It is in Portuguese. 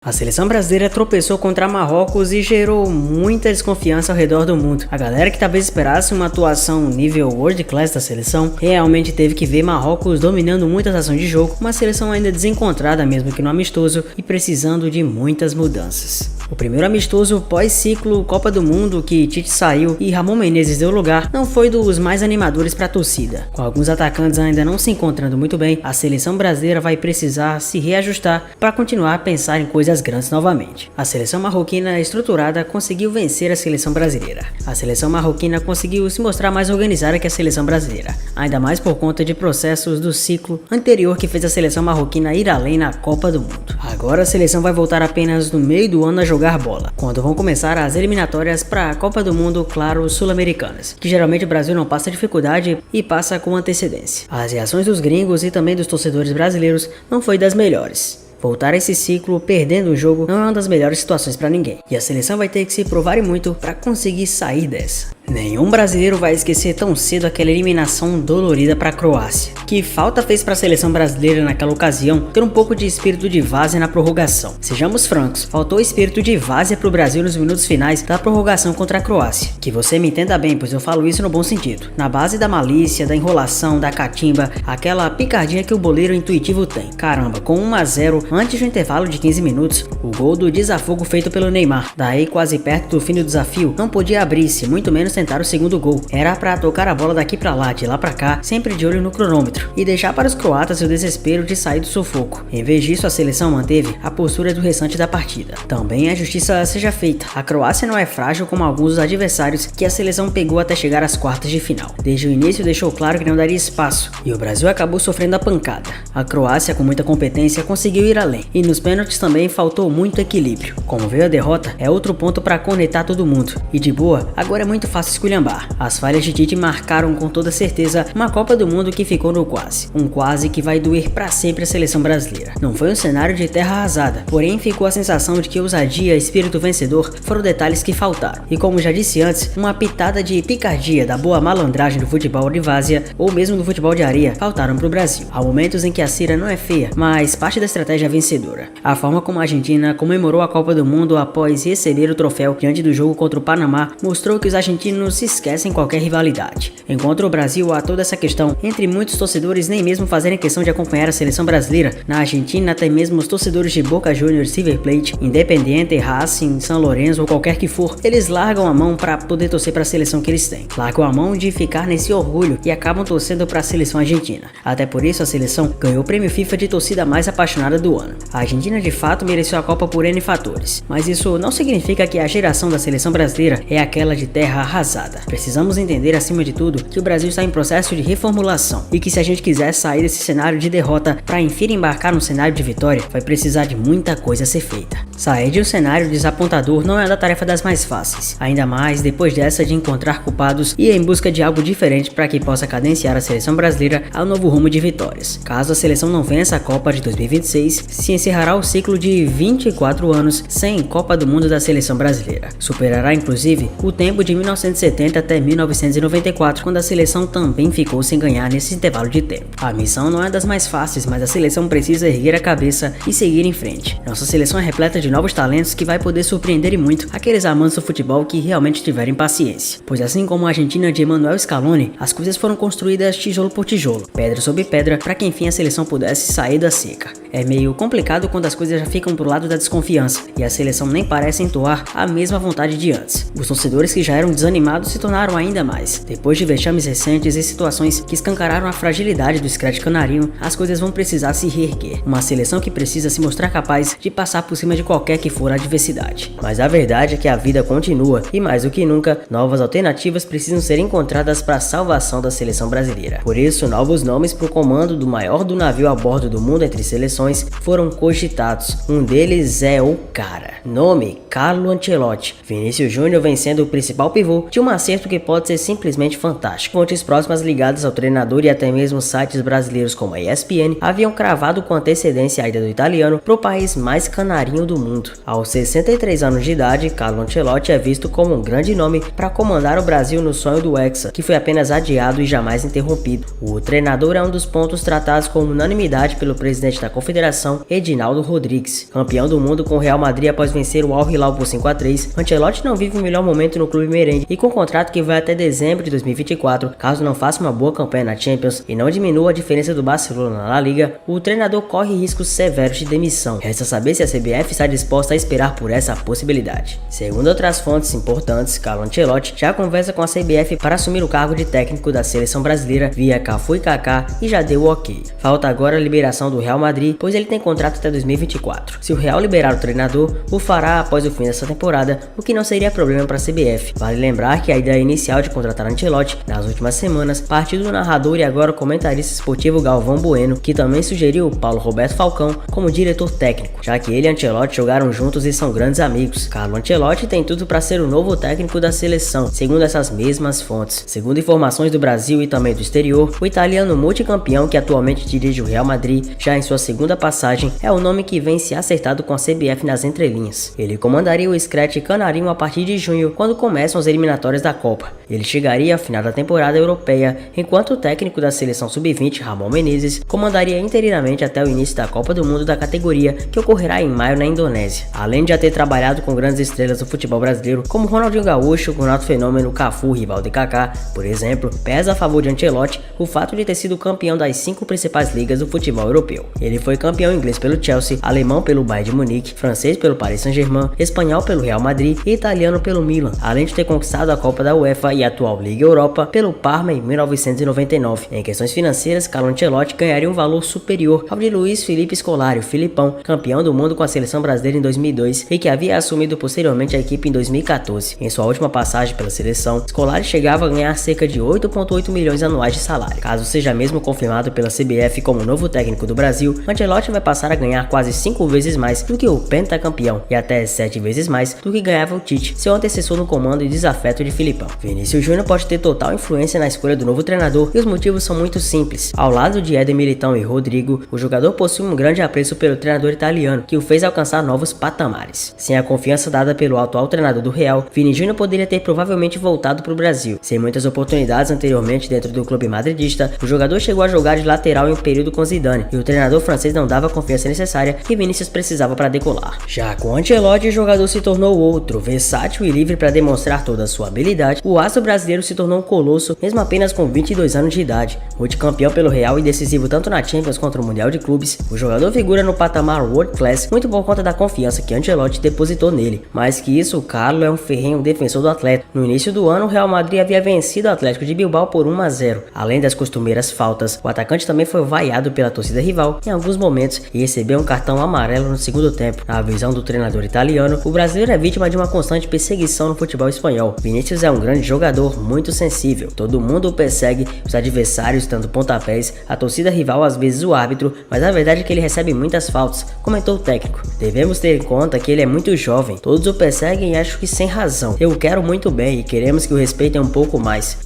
A seleção brasileira tropeçou contra Marrocos e gerou muita desconfiança ao redor do mundo. A galera que talvez esperasse uma atuação nível world class da seleção realmente teve que ver Marrocos dominando muitas ações de jogo, uma seleção ainda desencontrada mesmo que no amistoso e precisando de muitas mudanças. O primeiro amistoso pós-ciclo Copa do Mundo que Tite saiu e Ramon Menezes deu lugar não foi dos mais animadores para a torcida. Com alguns atacantes ainda não se encontrando muito bem, a seleção brasileira vai precisar se reajustar para continuar a pensar em coisas grandes novamente. A seleção marroquina estruturada conseguiu vencer a seleção brasileira. A seleção marroquina conseguiu se mostrar mais organizada que a seleção brasileira, ainda mais por conta de processos do ciclo anterior que fez a seleção marroquina ir além na Copa do Mundo. Agora a seleção vai voltar apenas no meio do ano a jogar bola, quando vão começar as eliminatórias para a Copa do Mundo, claro, sul-americanas, que geralmente o Brasil não passa dificuldade e passa com antecedência. As reações dos gringos e também dos torcedores brasileiros não foi das melhores. Voltar a esse ciclo perdendo o jogo não é uma das melhores situações para ninguém, e a seleção vai ter que se provar e muito para conseguir sair dessa. Nenhum brasileiro vai esquecer tão cedo aquela eliminação dolorida para a Croácia. Que falta fez para a seleção brasileira naquela ocasião ter um pouco de espírito de várzea na prorrogação. Sejamos francos, faltou espírito de várzea para o Brasil nos minutos finais da prorrogação contra a Croácia. Que você me entenda bem, pois eu falo isso no bom sentido. Na base da malícia, da enrolação, da catimba, aquela picardia que o boleiro intuitivo tem. Caramba, com 1 a 0 antes do intervalo de 15 minutos, o gol do desafogo feito pelo Neymar. Daí, quase perto do fim do desafio, não podia abrir-se, muito menos tentar o segundo gol. Era pra tocar a bola daqui pra lá, de lá pra cá, sempre de olho no cronômetro, e deixar para os croatas o desespero de sair do sufoco. Em vez disso, a seleção manteve a postura do restante da partida. Também a justiça seja feita. A Croácia não é frágil como alguns dos adversários que a seleção pegou até chegar às quartas de final. Desde o início deixou claro que não daria espaço, e o Brasil acabou sofrendo a pancada. A Croácia, com muita competência, conseguiu ir além, e nos pênaltis também faltou muito equilíbrio. Como veio a derrota, é outro ponto para conectar todo mundo. E de boa, agora é muito fácil esculhambar. As falhas de Tite marcaram com toda certeza uma Copa do Mundo que ficou no quase. Um quase que vai doer para sempre a seleção brasileira. Não foi um cenário de terra arrasada, porém ficou a sensação de que ousadia e espírito vencedor foram detalhes que faltaram. E como já disse antes, uma pitada de picardia da boa malandragem do futebol de várzea ou mesmo do futebol de areia faltaram pro Brasil. Há momentos em que a cera não é feia, mas parte da estratégia vencedora. A forma como a Argentina comemorou a Copa do Mundo após receber o troféu diante do jogo contra o Panamá mostrou que os argentinos se esquecem qualquer rivalidade. Enquanto o Brasil há toda essa questão, entre muitos torcedores nem mesmo fazerem questão de acompanhar a seleção brasileira, na Argentina até mesmo os torcedores de Boca Juniors, River Plate, Independiente, Racing, São Lourenço ou qualquer que for, eles largam a mão para poder torcer para a seleção que eles têm. Largam a mão de ficar nesse orgulho e acabam torcendo para a seleção argentina. Até por isso a seleção ganhou o prêmio FIFA de torcida mais apaixonada do ano. A Argentina de fato mereceu a Copa por N fatores, mas isso não significa que a geração da seleção brasileira é aquela de terra arrasada. Precisamos entender acima de tudo que o Brasil está em processo de reformulação e que se a gente quiser sair desse cenário de derrota para enfim embarcar num cenário de vitória, vai precisar de muita coisa a ser feita. Sair de um cenário desapontador não é uma tarefa das mais fáceis, ainda mais depois dessa de encontrar culpados e ir em busca de algo diferente para que possa cadenciar a seleção brasileira ao novo rumo de vitórias. Caso a seleção não vença a Copa de 2026, se encerrará o ciclo de 24 anos sem Copa do Mundo da seleção brasileira. Superará inclusive o tempo de 1970 até 1994, quando a seleção também ficou sem ganhar nesse intervalo de tempo. A missão não é das mais fáceis, mas a seleção precisa erguer a cabeça e seguir em frente. Nossa seleção é repleta de novos talentos que vai poder surpreender e muito aqueles amantes do futebol que realmente tiverem paciência. Pois assim como a Argentina de Emmanuel Scaloni, as coisas foram construídas tijolo por tijolo, pedra sobre pedra, para que enfim a seleção pudesse sair da seca. É meio complicado quando as coisas já ficam pro lado da desconfiança e a seleção nem parece entoar a mesma vontade de antes. Os torcedores que já eram desanimados se tornaram ainda mais. Depois de vexames recentes e situações que escancararam a fragilidade do Scred canarinho, as coisas vão precisar se reerguer. Uma seleção que precisa se mostrar capaz de passar por cima de qualquer que for a adversidade. Mas a verdade é que a vida continua e mais do que nunca, novas alternativas precisam ser encontradas para a salvação da seleção brasileira. Por isso, novos nomes para o comando do maior do navio a bordo do mundo entre seleções foram cogitados. Um deles é o cara. Nome: Carlo Ancelotti. Vinícius Júnior vem sendo o principal pivô de um acerto que pode ser simplesmente fantástico. Fontes próximas ligadas ao treinador e até mesmo sites brasileiros como a ESPN haviam cravado com antecedência a ida do italiano para o país mais canarinho do mundo. Aos 63 anos de idade, Carlo Ancelotti é visto como um grande nome para comandar o Brasil no sonho do Hexa, que foi apenas adiado e jamais interrompido. O treinador é um dos pontos tratados com unanimidade pelo presidente da confederação, Edinaldo Rodrigues. Campeão do mundo com o Real Madrid após vencer o Al Hilal por 5-3, Ancelotti não vive o melhor momento no clube merengue e com contrato que vai até dezembro de 2024, caso não faça uma boa campanha na Champions e não diminua a diferença do Barcelona na La Liga, o treinador corre riscos severos de demissão. Resta saber se a CBF está disposta a esperar por essa possibilidade. Segundo outras fontes importantes, Carlo Ancelotti já conversa com a CBF para assumir o cargo de técnico da seleção brasileira via Cafu e Kaká e já deu o ok. Falta agora a liberação do Real Madrid, pois ele tem contrato até 2024. Se o Real liberar o treinador, o fará após o fim dessa temporada, o que não seria problema para a CBF. Vale lembrar que a ideia inicial de contratar Ancelotti nas últimas semanas partiu do narrador e agora comentarista esportivo Galvão Bueno, que também sugeriu o Paulo Roberto Falcão como diretor técnico, já que ele e Ancelotti jogaram juntos e são grandes amigos. Carlo Ancelotti tem tudo para ser o novo técnico da seleção, segundo essas mesmas fontes. Segundo informações do Brasil e também do exterior, o italiano multicampeão que atualmente dirige o Real Madrid, já em sua segunda passagem, é o nome que vem se acertado com a CBF nas entrelinhas. Ele comandaria o Scratch canarinho a partir de junho, quando começam as eliminatórias da Copa. Ele chegaria ao final da temporada europeia, enquanto o técnico da seleção sub-20, Ramon Menezes, comandaria interinamente até o início da Copa do Mundo da categoria, que ocorrerá em maio na Indonésia. Além de já ter trabalhado com grandes estrelas do futebol brasileiro, como Ronaldinho Gaúcho, Ronaldo Fenômeno, Cafu, Rivaldo e Kaká, por exemplo, pesa a favor de Ancelotti o fato de ter sido campeão das 5 principais ligas do futebol europeu. Ele foi campeão inglês pelo Chelsea, alemão pelo Bayern de Munique, francês pelo Paris Saint-Germain, espanhol pelo Real Madrid e italiano pelo Milan, além de ter conquistado a Copa da UEFA e a atual Liga Europa pelo Parma em 1999. Em questões financeiras, Carlo Ancelotti ganharia um valor superior ao de Luiz Felipe Scolari, o Filipão, campeão do mundo com a seleção brasileira em 2002 e que havia assumido posteriormente a equipe em 2014. Em sua última passagem pela seleção, Scolari chegava a ganhar cerca de 8,8 milhões anuais de salário. Caso seja mesmo confirmado pela CBF como novo técnico do Brasil, Ancelotti vai passar a ganhar quase 5 vezes mais do que o pentacampeão e até 7 vezes mais do que ganhava o Tite, seu antecessor no comando e desafeto de Filipão. Vinícius Júnior pode ter total influência na escolha do novo treinador e os motivos são muito simples. Ao lado de Éder Militão e Rodrigo, o jogador possui um grande apreço pelo treinador italiano, que o fez alcançar novos patamares. Sem a confiança dada pelo atual treinador do Real, Vini Júnior poderia ter provavelmente voltado para o Brasil. Sem muitas oportunidades anteriormente dentro do clube madridista, o jogador chegou a jogar de lateral em um período com Zidane, e o treinador francês não dava a confiança necessária que Vinícius precisava para decolar. Já com Ancelotti, o jogador se tornou outro, versátil e livre para demonstrar toda a sua habilidade. O astro brasileiro se tornou um colosso, mesmo apenas com 22 anos de idade. Multicampeão pelo Real e decisivo tanto na Champions quanto no Mundial de Clubes, o jogador figura no patamar World Class muito por conta da confiança que Ancelotti depositou nele. Mais que isso, o Carlo é um ferrenho defensor do atleta. No início do ano, o Real Madrid havia vencido o Atlético de Bilbao por 1-0. Além das costumeiras faltas, o atacante também foi vaiado pela torcida rival em alguns momentos e recebeu um cartão amarelo no segundo tempo. Na visão do treinador italiano, o brasileiro é vítima de uma constante perseguição no futebol espanhol. Vinícius é um grande jogador, muito sensível. Todo mundo o persegue, os adversários dando pontapés, a torcida rival às vezes o árbitro, mas a verdade é que ele recebe muitas faltas, comentou o técnico. Devemos ter em conta que ele é muito jovem, todos o perseguem e acho que sem razão. Eu o quero muito bem e queremos que o respeitem um pouco mais.